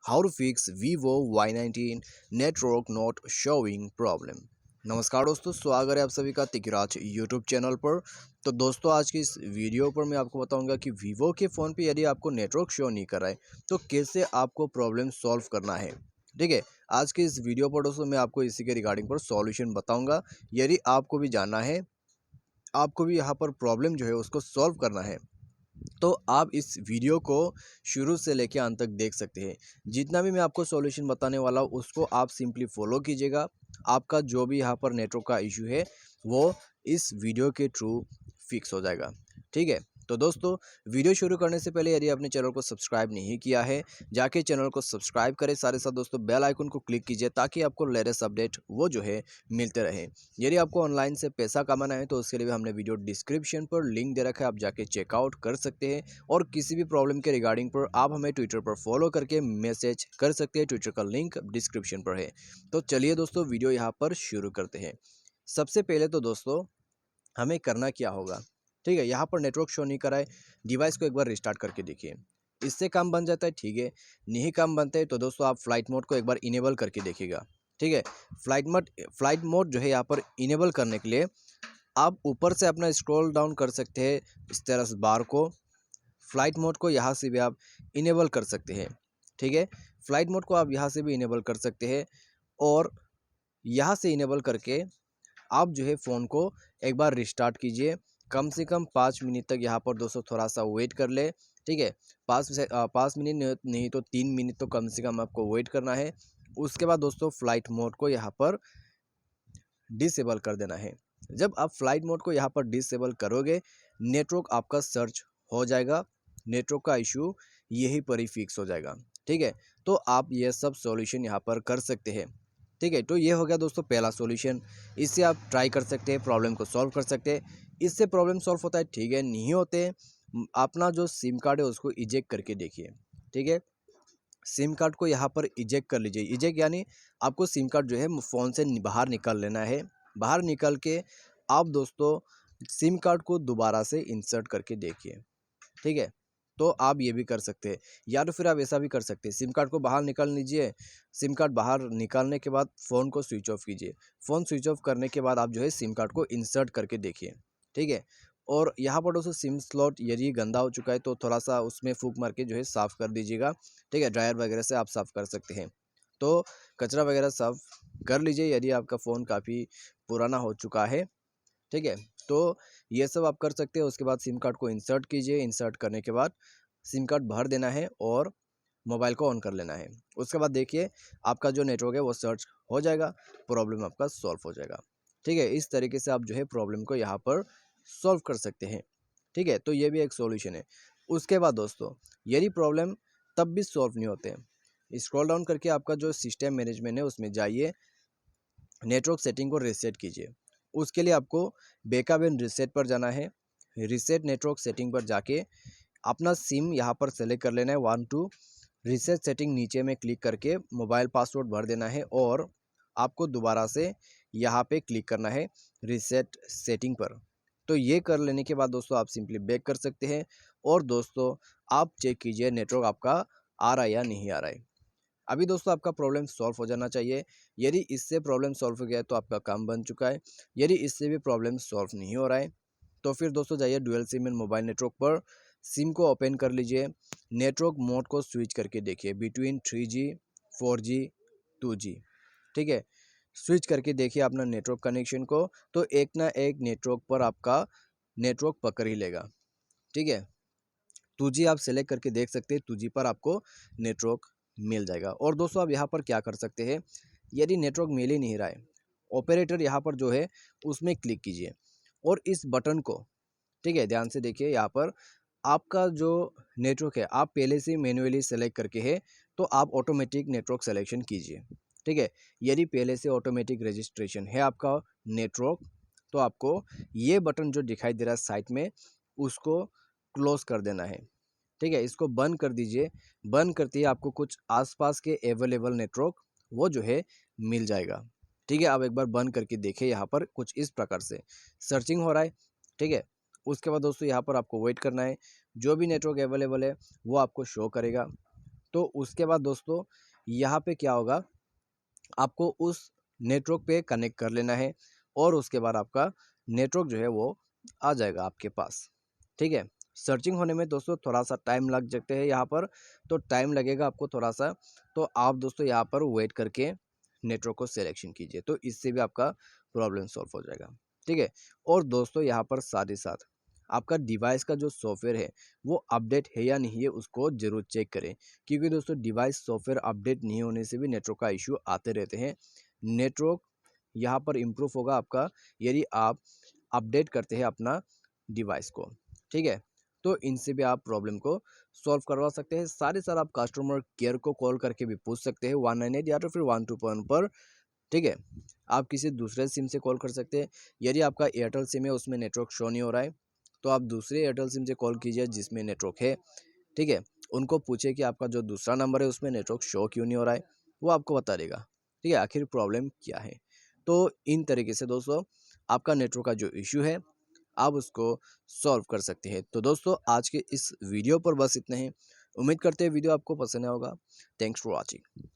How to fix Vivo Y19 network not showing problem. नमस्कार दोस्तों, स्वागत है आप सभी का तिकराज यूट्यूब चैनल पर। तो दोस्तों, आज की इस वीडियो पर मैं आपको बताऊंगा कि Vivo के फ़ोन पे यदि आपको नेटवर्क शो नहीं कर रहा है तो कैसे आपको प्रॉब्लम सॉल्व करना है। ठीक है, आज की इस वीडियो पर दोस्तों मैं आपको इसी के रिगार्डिंग पर सॉल्यूशन बताऊंगा। यदि आपको भी जानना है, आपको भी यहाँ पर प्रॉब्लम जो है उसको सॉल्व करना है, तो आप इस वीडियो को शुरू से लेकर अंत तक देख सकते हैं। जितना भी मैं आपको सॉल्यूशन बताने वाला हूँ उसको आप सिंपली फॉलो कीजिएगा। आपका जो भी यहाँ पर नेटवर्क का इशू है वो इस वीडियो के थ्रू फिक्स हो जाएगा। ठीक है, तो दोस्तों, वीडियो शुरू करने से पहले यदि आपने चैनल को सब्सक्राइब नहीं किया है, जाके चैनल को सब्सक्राइब करें। साथ ही साथ दोस्तों बेल आइकन को क्लिक कीजिए ताकि आपको लेटेस्ट अपडेट वो जो है मिलते रहे। यदि आपको ऑनलाइन से पैसा कमाना है तो उसके लिए भी हमने वीडियो डिस्क्रिप्शन पर लिंक दे रखा है, आप जाके चेकआउट कर सकते हैं। और किसी भी प्रॉब्लम के रिगार्डिंग पर आप हमें ट्विटर पर फॉलो करके मैसेज कर सकते हैं, ट्विटर का लिंक डिस्क्रिप्शन पर है। तो चलिए दोस्तों, वीडियो यहाँ पर शुरू करते हैं। सबसे पहले तो दोस्तों हमें करना क्या होगा। ठीक है, यहाँ पर नेटवर्क शो नहीं कराए, डिवाइस को एक बार रिस्टार्ट करके देखिए, इससे काम बन जाता है। ठीक है, नहीं काम बनता है तो दोस्तों आप फ्लाइट मोड को एक बार इनेबल करके देखिएगा। ठीक है, फ्लाइट मोड जो है यहाँ पर इनेबल करने के लिए आप ऊपर से अपना स्क्रॉल डाउन कर सकते हैं, इस तरह से बार को फ्लाइट मोड को यहाँ से भी आप इनेबल कर सकते हैं। ठीक है, फ्लाइट मोड को आप यहाँ से भी इनेबल कर सकते हैं। और यहाँ से इनेबल करके आप जो है फ़ोन को एक बार रिस्टार्ट कीजिए। कम से कम 5 मिनट तक यहाँ पर दोस्तों थोड़ा सा वेट कर ले। ठीक है, 5 मिनट नहीं तो 3 मिनट तो कम से कम आपको वेट करना है। उसके बाद दोस्तों फ्लाइट मोड को यहाँ पर डिसेबल कर देना है। जब आप फ्लाइट मोड को यहाँ पर डिसेबल करोगे, नेटवर्क आपका सर्च हो जाएगा, नेटवर्क का इशू यहीं पर ही फिक्स हो जाएगा। ठीक है, तो आप ये सब सॉल्यूशन यहाँ पर कर सकते हैं। ठीक है, तो ये हो गया दोस्तों पहला सॉल्यूशन। इससे आप ट्राई कर सकते हैं, प्रॉब्लम को सॉल्व कर सकते हैं। इससे प्रॉब्लम सॉल्व होता है, ठीक है, नहीं होते अपना जो सिम कार्ड है उसको इजेक्ट करके देखिए। ठीक है, सिम कार्ड को यहाँ पर इजेक्ट कर लीजिए। इजेक्ट यानी आपको सिम कार्ड जो है फ़ोन से बाहर निकाल लेना है। बाहर निकल के आप दोस्तों सिम कार्ड को दोबारा से इंसर्ट करके देखिए। ठीक है, तो आप ये भी कर सकते हैं, या तो फिर आप ऐसा भी कर सकते हैं, सिम कार्ड को बाहर निकाल लीजिए। सिम कार्ड बाहर निकालने के बाद फ़ोन को स्विच ऑफ कीजिए। फ़ोन स्विच ऑफ करने के बाद आप जो है सिम कार्ड को इंसर्ट करके देखिए। ठीक है, और यहाँ पर दोस्तों सिम स्लॉट यदि गंदा हो चुका है तो थोड़ा सा उसमें फूंक मार के जो है साफ़ कर दीजिएगा। ठीक है, ड्रायर वगैरह से आप साफ़ कर सकते हैं। तो कचरा वगैरह साफ़ कर लीजिए यदि आपका फ़ोन काफ़ी पुराना हो चुका है। ठीक है, तो ये सब आप कर सकते हैं। उसके बाद सिम कार्ड को इंसर्ट कीजिए। इंसर्ट करने के बाद सिम कार्ड भर देना है और मोबाइल को ऑन कर लेना है। उसके बाद देखिए आपका जो नेटवर्क है वो सर्च हो जाएगा, प्रॉब्लम आपका सॉल्व हो जाएगा। ठीक है, इस तरीके से आप जो है प्रॉब्लम को यहाँ पर सॉल्व कर सकते हैं। ठीक है, तो ये भी एक सॉल्यूशन है। उसके बाद दोस्तों यदि प्रॉब्लम तब भी सॉल्व नहीं होते, स्क्रॉल डाउन करके आपका जो सिस्टम मैनेजमेंट है उसमें जाइए, नेटवर्क सेटिंग को रीसेट कीजिए। उसके लिए आपको बैकअप एंड रीसेट पर जाना है। रीसेट नेटवर्क सेटिंग पर जाके अपना सिम यहाँ पर सेलेक्ट कर लेना है 1 2। रीसेट सेटिंग नीचे में क्लिक करके मोबाइल पासवर्ड भर देना है और आपको दोबारा से यहाँ पे क्लिक करना है रीसेट सेटिंग पर। तो ये कर लेने के बाद दोस्तों आप सिंपली बैक कर सकते हैं। और दोस्तों आप चेक कीजिए नेटवर्क आपका आ रहा है या नहीं आ रहा है। अभी दोस्तों आपका प्रॉब्लम सॉल्व हो जाना चाहिए। यदि इससे प्रॉब्लम सॉल्व हो गया है तो आपका काम बन चुका है। यदि इससे भी प्रॉब्लम सॉल्व नहीं हो रहा है तो फिर दोस्तों जाइए dual SIM and mobile network पर, सिम को ओपन कर लीजिए, नेटवर्क मोड को स्विच करके देखिए बिटवीन 3G 4G 2G। ठीक है, स्विच करके देखिए अपना नेटवर्क कनेक्शन को, तो एक ना एक नेटवर्क पर आपका नेटवर्क पकड़ ही लेगा। ठीक है, 2G आप सेलेक्ट करके देख सकते हैं, 2G पर आपको नेटवर्क मिल जाएगा। और दोस्तों आप यहाँ पर क्या कर सकते हैं, यदि नेटवर्क मिल ही नहीं रहा है, ऑपरेटर यहाँ पर जो है उसमें क्लिक कीजिए और इस बटन को, ठीक है, ध्यान से देखिए, यहाँ पर आपका जो नेटवर्क है आप पहले से मैन्युअली सेलेक्ट करके है तो आप ऑटोमेटिक नेटवर्क सेलेक्शन कीजिए। ठीक है, यदि पहले से ऑटोमेटिक रजिस्ट्रेशन है आपका नेटवर्क तो आपको ये बटन जो दिखाई दे रहा है साइड में उसको क्लोज कर देना है। ठीक है, इसको बंद कर दीजिए। बंद करते ही आपको कुछ आसपास के अवेलेबल नेटवर्क वो जो है मिल जाएगा। ठीक है, आप एक बार बंद करके देखिए, यहाँ पर कुछ इस प्रकार से सर्चिंग हो रहा है। ठीक है, उसके बाद दोस्तों यहाँ पर आपको वेट करना है, जो भी नेटवर्क अवेलेबल है वो आपको शो करेगा। तो उसके बाद दोस्तों यहाँ पे क्या होगा, आपको उस नेटवर्क पे कनेक्ट कर लेना है और उसके बाद आपका नेटवर्क जो है वो आ जाएगा आपके पास। ठीक है, सर्चिंग होने में दोस्तों थोड़ा सा टाइम लग सकते हैं यहाँ पर, तो टाइम लगेगा आपको थोड़ा सा, तो आप दोस्तों यहाँ पर वेट करके नेटवर्क को सिलेक्शन कीजिए, तो इससे भी आपका प्रॉब्लम सॉल्व हो जाएगा। ठीक है, और दोस्तों यहाँ पर साथ ही साथ आपका डिवाइस का जो सॉफ्टवेयर है वो अपडेट है या नहीं है उसको जरूर चेक करें, क्योंकि दोस्तों डिवाइस सॉफ्टवेयर अपडेट नहीं होने से भी नेटवर्क का इश्यू आते रहते हैं। नेटवर्क यहाँ पर इम्प्रूव होगा आपका यदि आप अपडेट करते हैं अपना डिवाइस को। ठीक है, तो इनसे भी आप प्रॉब्लम को सॉल्व करवा सकते हैं। साथ ही साथ आप कस्टमर केयर को कॉल करके भी पूछ सकते हैं 198 या तो फिर 121 पर। ठीक है, आप किसी दूसरे सिम से कॉल कर सकते हैं। यदि आपका एयरटेल सिम है उसमें नेटवर्क शो नहीं हो रहा है तो आप दूसरे एयरटेल सिम से कॉल कीजिए जिसमें नेटवर्क है। ठीक है, उनको पूछे कि आपका जो दूसरा नंबर है उसमें नेटवर्क शो क्यों नहीं हो रहा है, वो आपको बता देगा। ठीक है, आखिर प्रॉब्लम क्या है। तो इन तरीके से दोस्तों आपका नेटवर्क का जो इश्यू है आप उसको सॉल्व कर सकते हैं। तो दोस्तों आज के इस वीडियो पर बस इतना ही। उम्मीद करते हैं वीडियो आपको पसंद आया होगा। Thanks for watching.